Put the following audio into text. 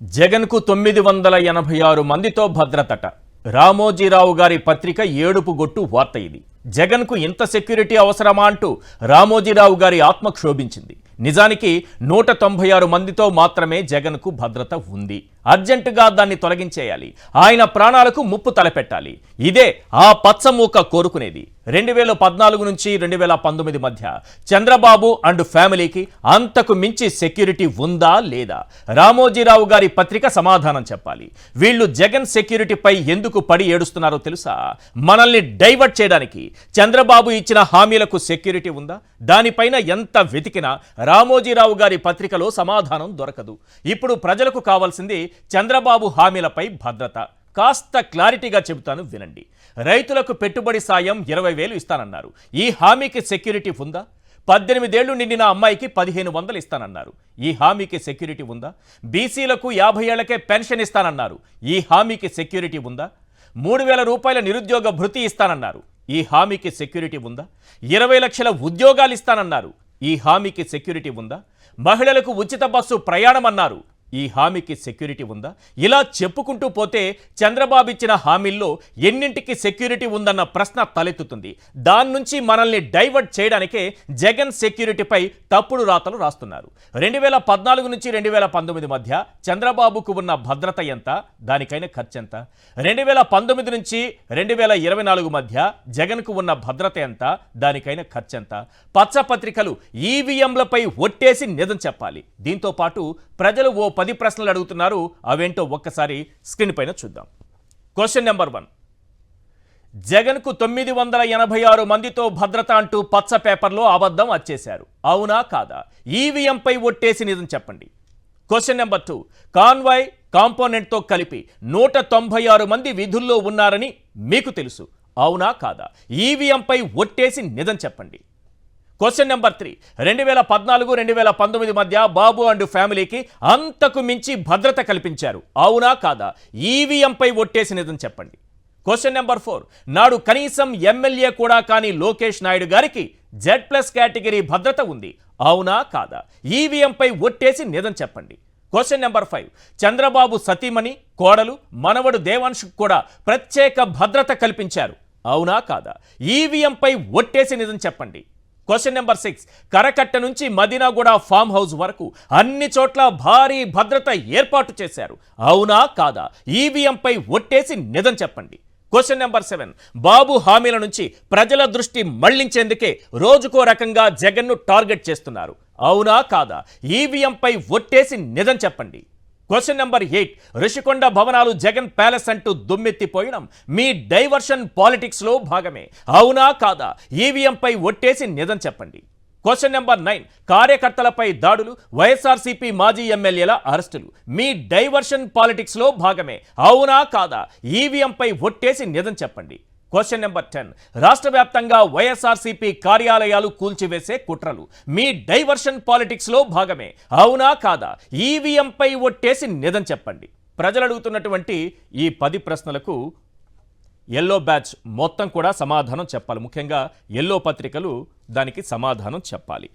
జగన్కు 986 మందితో భద్రతట. రామోజీరావు గారి పత్రిక ఏడుపు గొట్టు వార్త ఇది. జగన్కు ఇంత సెక్యూరిటీ అవసరమా అంటూ రామోజీరావు గారి ఆత్మ క్షోభించింది. నిజానికి 196 మందితో మాత్రమే జగన్కు భద్రత ఉంది. అర్జెంటుగా దాన్ని తొలగించేయాలి. ఆయన ప్రాణాలకు ముప్పు తలపెట్టాలి. ఇదే ఆ పచ్చమూక కోరుకునేది. 2014 నుంచి 2019 మధ్య చంద్రబాబు అండ్ ఫ్యామిలీకి అంతకు మించి సెక్యూరిటీ ఉందా లేదా? రామోజీరావు గారి పత్రిక సమాధానం చెప్పాలి. వీళ్ళు జగన్ సెక్యూరిటీపై ఎందుకు పడి ఏడుస్తున్నారో తెలుసా? మనల్ని డైవర్ట్ చేయడానికి చంద్రబాబు ఇచ్చిన హామీలకు సెక్యూరిటీ ఉందా? దానిపైన ఎంత వెతికినా రామోజీరావు గారి పత్రికలో సమాధానం దొరకదు. ఇప్పుడు ప్రజలకు కావాల్సింది చంద్రబాబు హామీలపై భద్రత. కాస్త క్లారిటీగా చెబుతాను, వినండి. రైతులకు పెట్టుబడి సాయం 20,000 ఇస్తానన్నారు. ఈ హామీకి సెక్యూరిటీ ఉందా? 18 ఏళ్లు నిండిన అమ్మాయికి 1500 ఇస్తానన్నారు. ఈ హామీకి సెక్యూరిటీ ఉందా? బీసీలకు 50 ఏళ్లకే పెన్షన్ ఇస్తానన్నారు. ఈ హామీకి సెక్యూరిటీ ఉందా? 3,000 రూపాయల నిరుద్యోగ భృతి ఇస్తానన్నారు. ఈ హామీకి సెక్యూరిటీ ఉందా? 20 లక్షల ఉద్యోగాలు ఇస్తానన్నారు. ఈ హామీకి సెక్యూరిటీ ఉందా? మహిళలకు ఉచిత బస్సు ప్రయాణం అన్నారు. ఈ హామీకి సెక్యూరిటీ ఉందా? ఇలా చెప్పుకుంటూ పోతే చంద్రబాబు ఇచ్చిన హామీల్లో ఎన్నింటికి సెక్యూరిటీ ఉందన్న ప్రశ్న తలెత్తుతుంది. దాని నుంచి మనల్ని డైవర్ట్ చేయడానికే జగన్ సెక్యూరిటీపై తప్పుడు రాతలు రాస్తున్నారు. 2014 నుంచి 2019 మధ్య చంద్రబాబుకు ఉన్న భద్రత ఎంత? దానికైన ఖర్చు ఎంత? 2019 నుంచి 2024 మధ్య జగన్కు ఉన్న భద్రత ఎంత? దానికైన ఖర్చు ఎంత? పచ్చపత్రికలు ఈవీఎంలపై ఒట్టేసి నిజం చెప్పాలి. దీంతో పాటు ప్రజలు ఓ 10 ప్రశ్నలు అడుగుతున్నారు. అవేంటో ఒక్కసారి స్క్రీన్ పైన చూద్దాం. క్వశ్చన్ నెంబర్ 1, జగన్కు 986 మందితో భద్రత అంటూ పచ్చ పేపర్లో అబద్ధం వచ్చేశారు. అవునా కాదా? ఈవీఎంపై ఒట్టేసి నిజం చెప్పండి. క్వశ్చన్ నెంబర్ 2, కాన్వాయ్ కాంపోనెంట్తో కలిపి 196 మంది విధుల్లో ఉన్నారని మీకు తెలుసు. అవునా కాదా? ఈవీఎంపై ఒట్టేసి నిజం చెప్పండి. క్వశ్చన్ నెంబర్ 3, 2014, 2019 మధ్య బాబు అండ్ ఫ్యామిలీకి అంతకు మించి భద్రత కల్పించారు. అవునా కాదా? ఈవీఎంపై ఒట్టేసి నిజం చెప్పండి. క్వశ్చన్ నెంబర్ 4, నాడు కనీసం ఎమ్మెల్యే కూడా కాని లోకేష్ నాయుడు గారికి Z+ కేటగిరీ భద్రత ఉంది. అవునా కాదా? ఈవీఎంపై ఒట్టేసి నిజం చెప్పండి. క్వశ్చన్ నెంబర్ 5, చంద్రబాబు సతీమణి, కోడలు, మనవడు దేవాంశ్ కూడా ప్రత్యేక భద్రత కల్పించారు. అవునా కాదా? ఈవీఎంపై ఒట్టేసి నిజం చెప్పండి. క్వశ్చన్ నెంబర్ 6, కరకట్ట నుంచి మదీనాగూడ ఫామ్ హౌస్ వరకు అన్ని చోట్ల భారీ భద్రత ఏర్పాటు చేశారు. అవునా కాదా? ఈవీఎంపై ఒట్టేసి నిజం చెప్పండి. క్వశ్చన్ నెంబర్ 7, బాబు హామీల నుంచి ప్రజల దృష్టి మళ్లించేందుకే రోజుకో రకంగా జగన్ను టార్గెట్ చేస్తున్నారు. అవునా కాదా? ఈవీఎంపై ఒట్టేసి నిజం చెప్పండి. క్వశ్చన్ నెంబర్ 8, ఋషికొండ భవనాలు జగన్ ప్యాలెస్ అంటూ దుమ్మెత్తిపోయడం మీ డైవర్షన్ పాలిటిక్స్లో భాగమే. అవునా కాదా? ఈవీఎంపై ఒట్టేసి నిజం చెప్పండి. క్వశ్చన్ నెంబర్ 9, కార్యకర్తలపై దాడులు, వైఎస్ఆర్సీపీ మాజీ ఎమ్మెల్యేల అరెస్టులు మీ డైవర్షన్ పాలిటిక్స్లో భాగమే. అవునా కాదా? ఈవీఎంపై ఒట్టేసి నిజం చెప్పండి. క్వశ్చన్ నెంబర్ 10, రాష్ట్ర వ్యాప్తంగా వైఎస్ఆర్సీపీ కార్యాలయాలు కూల్చివేసే కుట్రలు మీ డైవర్షన్ పాలిటిక్స్లో భాగమే. అవునా కాదా? ఈవీఎంపై ఒట్టేసి నిజం చెప్పండి. ప్రజలు అడుగుతున్నటువంటి ఈ 10 ప్రశ్నలకు ఎల్లో బ్యాచ్ మొత్తం కూడా సమాధానం చెప్పాలి. ముఖ్యంగా ఎల్లో పత్రికలు దానికి సమాధానం చెప్పాలి.